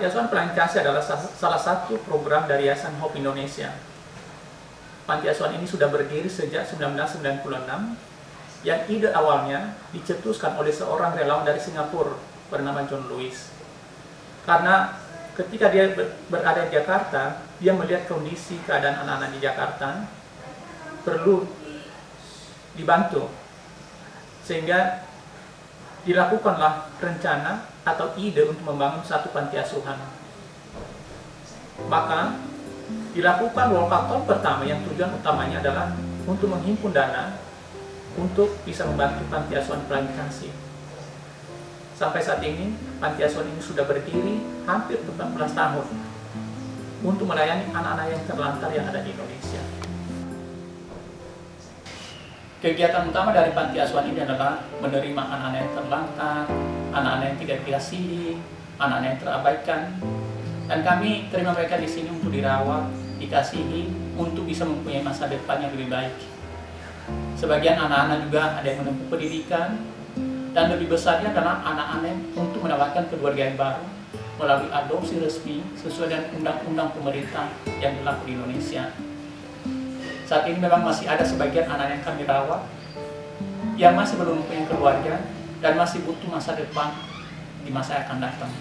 Panti Asuhan Pelangi Kasih adalah salah satu program dari Yayasan Hope Indonesia. Panti asuhan ini sudah berdiri sejak 1996, yang ide awalnya dicetuskan oleh seorang relawan dari Singapura bernama John Lewis. Karena ketika dia berada di Jakarta, dia melihat kondisi keadaan anak-anak di Jakarta perlu dibantu, sehingga dilakukanlah rencana atau ide untuk membangun satu panti asuhan. Maka dilakukan walkathon pertama yang tujuan utamanya adalah untuk menghimpun dana untuk bisa membantu Panti Asuhan Pelangi Kasih. Sampai saat ini, Panti Asuhan ini sudah berdiri hampir 14 tahun untuk melayani anak-anak yang terlantar yang ada di Indonesia. Kegiatan utama dari Panti Asuhan ini adalah menerima anak-anak yang terlantar, anak-anak yang tidak dikasihi, anak-anak yang terabaikan. Dan kami terima mereka di sini untuk dirawat, dikasihi, untuk bisa mempunyai masa depan yang lebih baik. Sebagian anak-anak juga ada yang menempuh pendidikan, dan lebih besarnya adalah anak-anak untuk mendapatkan keluarga yang baru melalui adopsi resmi sesuai dengan undang-undang pemerintah yang berlaku di Indonesia. Saat ini memang masih ada sebagian anak yang kami rawat yang masih belum mempunyai keluarga dan masih butuh masa depan di masa yang akan datang.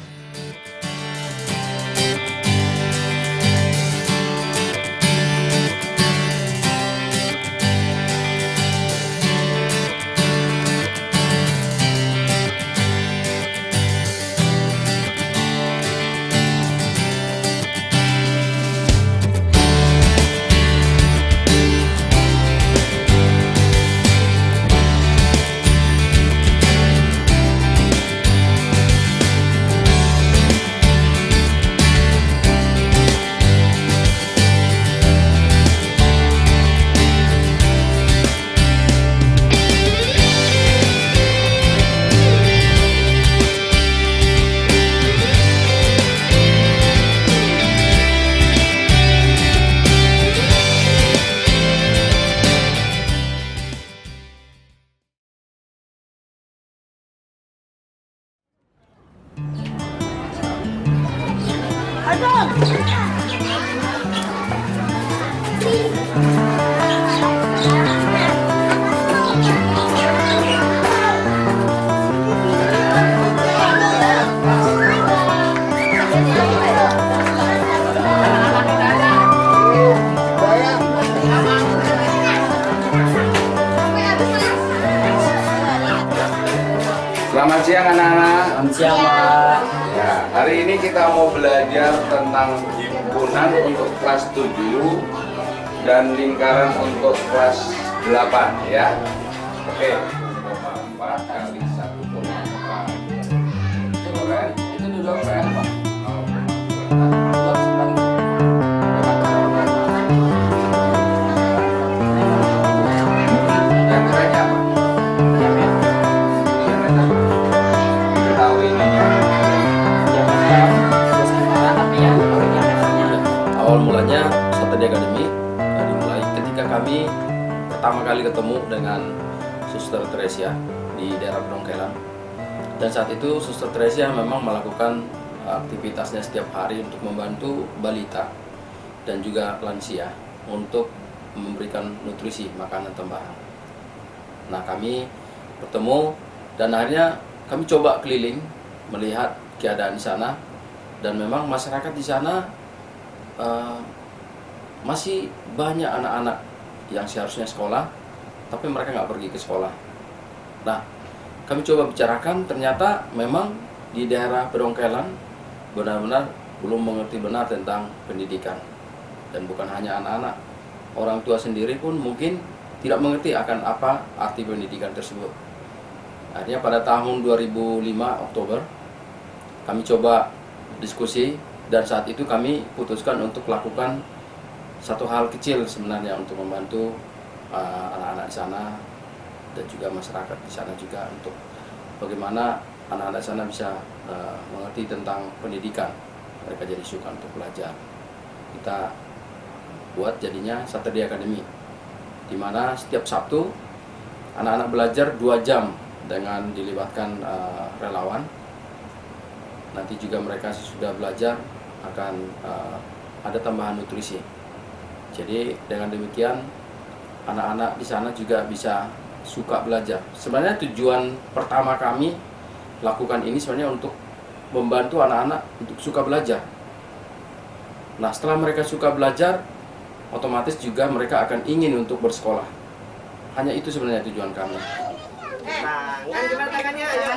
Selamat siang anak-anak. Selamat siang, Pak. Ya, hari ini kita mau belajar tentang himpunan untuk kelas 7 dan lingkaran untuk kelas 8 ya. Oke. 4 kali 1,4. Keren. Itu duduk Keren. Pak. Oh, yang kerennya apa? Tahu ininya. Awal mulanya Saturday Academy dimulai ketika kami pertama kali ketemu dengan Suster Teresia di daerah Pendongkelan. Dan saat itu Suster Teresia memang melakukan aktivitasnya setiap hari untuk membantu balita dan juga lansia untuk memberikan nutrisi makanan tambahan. Nah, kami bertemu dan akhirnya kami coba keliling melihat keadaan di sana, dan memang masyarakat di sana masih banyak anak-anak yang seharusnya sekolah tapi mereka nggak pergi ke sekolah. Nah, kami coba bicarakan, ternyata memang di daerah Pendongkelan benar-benar belum mengerti benar tentang pendidikan. Dan bukan hanya anak-anak, orang tua sendiri pun mungkin tidak mengerti akan apa arti pendidikan tersebut. Akhirnya pada tahun 2005 Oktober kami coba diskusi, dan saat itu kami putuskan untuk melakukan satu hal kecil sebenarnya untuk membantu anak-anak di sana dan juga masyarakat di sana juga, untuk bagaimana anak-anak di sana bisa mengerti tentang pendidikan, mereka jadi suka untuk belajar. Kita buat jadinya Saturday Academy, di mana setiap Sabtu anak-anak belajar 2 jam dengan dilibatkan relawan. nanti juga mereka sudah belajar akan ada tambahan nutrisi. Jadi dengan demikian anak-anak di sana juga bisa suka belajar. Sebenarnya tujuan pertama kami lakukan ini sebenarnya untuk membantu anak-anak untuk suka belajar. Nah, setelah mereka suka belajar, otomatis juga mereka akan ingin untuk bersekolah. Hanya itu sebenarnya tujuan kami. Tangan gimana tangannya? Ayo.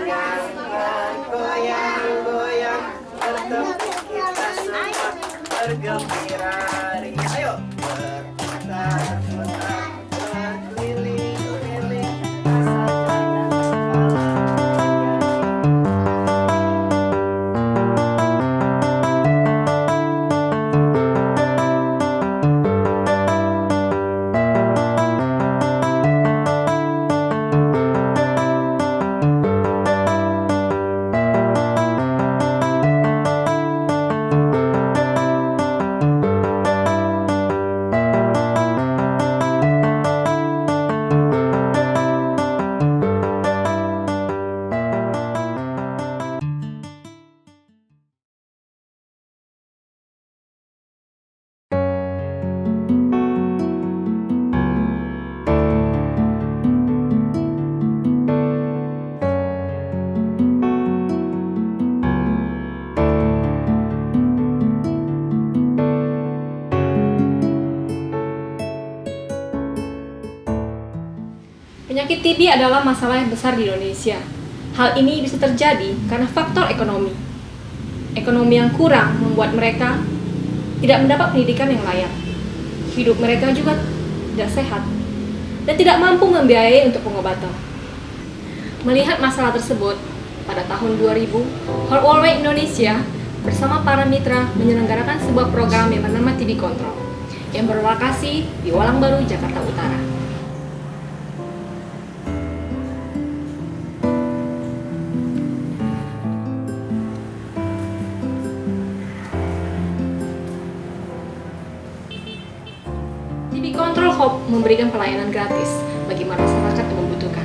Tangan digoyang, goyang, bertepuk kita semua bergembira. Ayo. Berputar, berkeliling-keliling. Penyakit TB adalah masalah yang besar di Indonesia. Hal ini bisa terjadi karena faktor ekonomi. Ekonomi yang kurang membuat mereka tidak mendapat pendidikan yang layak. Hidup mereka juga tidak sehat dan tidak mampu membiayai untuk pengobatan. Melihat masalah tersebut, pada tahun 2000, Heart Indonesia bersama para mitra menyelenggarakan sebuah program yang bernama TB Control yang berlokasi di Walang Baru, Jakarta Utara. TB Control Hope memberikan pelayanan gratis bagi masyarakat yang membutuhkan.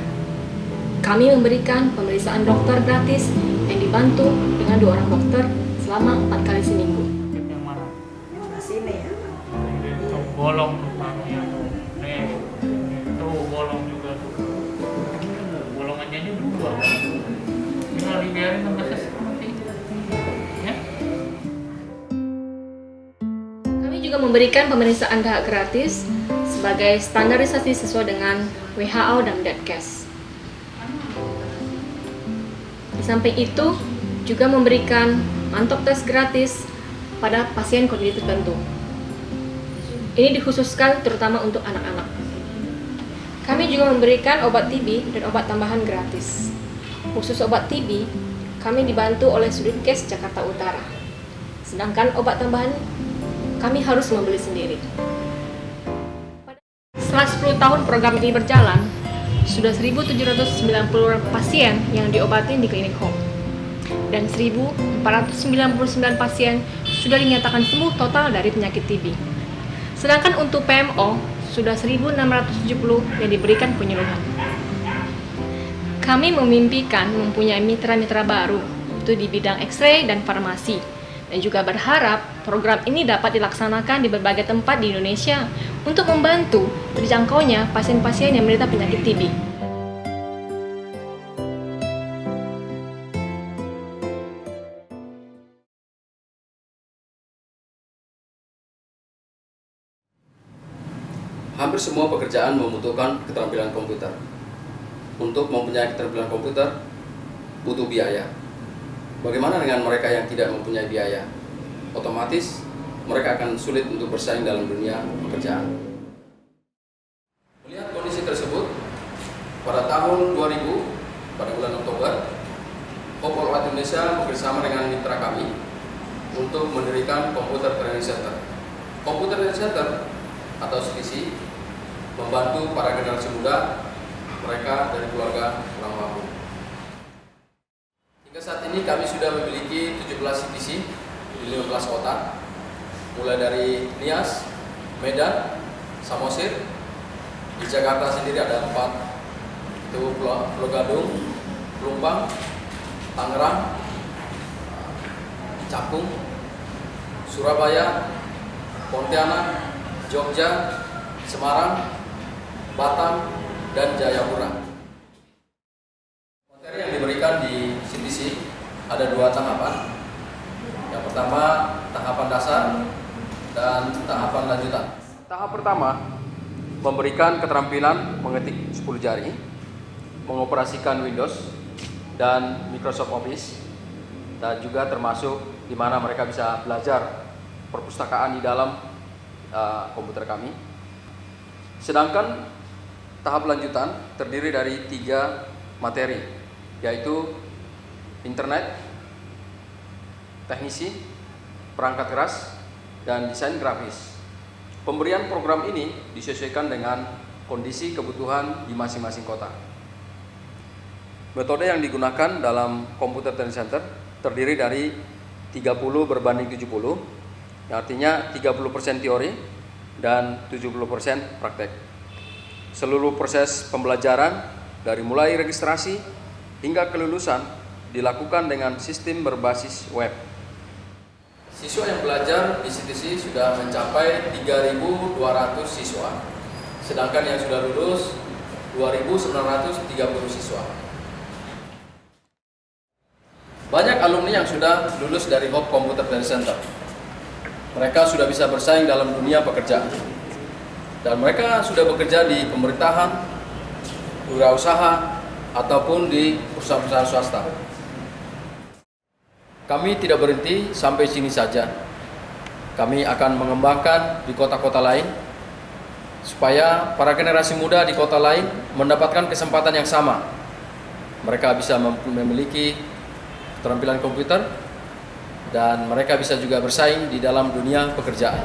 Kami memberikan pemeriksaan dokter gratis yang dibantu dengan 2 orang dokter selama 4 kali seminggu. Yang mana? Sini ya. Itu bolong rupanya tuh. Nih, itu bolong juga tuh. Bolongannya ini 2. Tinggal dibiarin sampai selesai nanti. Ya? Kami juga memberikan pemeriksaan dahak gratis sebagai standarisasi sesuai dengan WHO dan Medcast. Di samping itu, juga memberikan mantok tes gratis pada pasien kondisi tertentu. Ini dikhususkan terutama untuk anak-anak. Kami juga memberikan obat TB dan obat tambahan gratis. Khusus obat TB, kami dibantu oleh Sudikes Jakarta Utara. Sedangkan obat tambahan, kami harus membeli sendiri. Setelah 10 tahun program ini berjalan, sudah 1.790 pasien yang diobatin di klinik Hope. Dan 1.499 pasien sudah dinyatakan sembuh total dari penyakit TB. Sedangkan untuk PMO, sudah 1.670 yang diberikan penyuluhan. Kami memimpikan mempunyai mitra-mitra baru, itu di bidang X-ray dan farmasi. Dan juga berharap program ini dapat dilaksanakan di berbagai tempat di Indonesia untuk membantu terjangkaunya pasien-pasien yang menderita penyakit TB. Hampir semua pekerjaan membutuhkan keterampilan komputer. Untuk mempunyai keterampilan komputer, butuh biaya. Bagaimana dengan mereka yang tidak mempunyai biaya? Otomatis mereka akan sulit untuk bersaing dalam dunia pekerjaan. Melihat kondisi tersebut, pada tahun 2000, pada bulan Oktober, Hope Indonesia bersama dengan mitra kami untuk mendirikan Komputer Training Center. Komputer Training Center atau CTC membantu para generasi muda, mereka dari keluarga kurang mampu. Hingga saat ini kami sudah memiliki 17 CTC di 15 kota, mulai dari Nias, Medan, Samosir. Di Jakarta sendiri ada 4, itu Pulau Gadung, Pelumpang, Tangerang, Cakung, Surabaya, Pontianak, Jogja, Semarang, Batam, dan Jayapura. Materi yang diberikan di CTC ada 2 tahapan. Yang pertama, tahapan dasar dan tahapan lanjutan. Tahap pertama, memberikan keterampilan mengetik 10 jari, mengoperasikan Windows dan Microsoft Office, dan juga termasuk di mana mereka bisa belajar perpustakaan di dalam komputer kami. Sedangkan tahap lanjutan terdiri dari 3 materi, yaitu internet, teknisi, perangkat keras, dan desain grafis. Pemberian program ini disesuaikan dengan kondisi kebutuhan di masing-masing kota. Metode yang digunakan dalam Computer Training Center terdiri dari 30 berbanding 70, yang artinya 30% teori dan 70% praktek. Seluruh proses pembelajaran dari mulai registrasi hingga kelulusan dilakukan dengan sistem berbasis web. Siswa yang belajar di CTC sudah mencapai 3.200 siswa, sedangkan yang sudah lulus 2.930 siswa. Banyak alumni yang sudah lulus dari Hope Computer Training Center. Mereka sudah bisa bersaing dalam dunia pekerjaan. Dan mereka sudah bekerja di pemerintahan, wirausaha, ataupun di perusahaan-perusahaan swasta. Kami tidak berhenti sampai sini saja. Kami akan mengembangkan di kota-kota lain, supaya para generasi muda di kota lain mendapatkan kesempatan yang sama. Mereka bisa memiliki keterampilan komputer, dan mereka bisa juga bersaing di dalam dunia pekerjaan.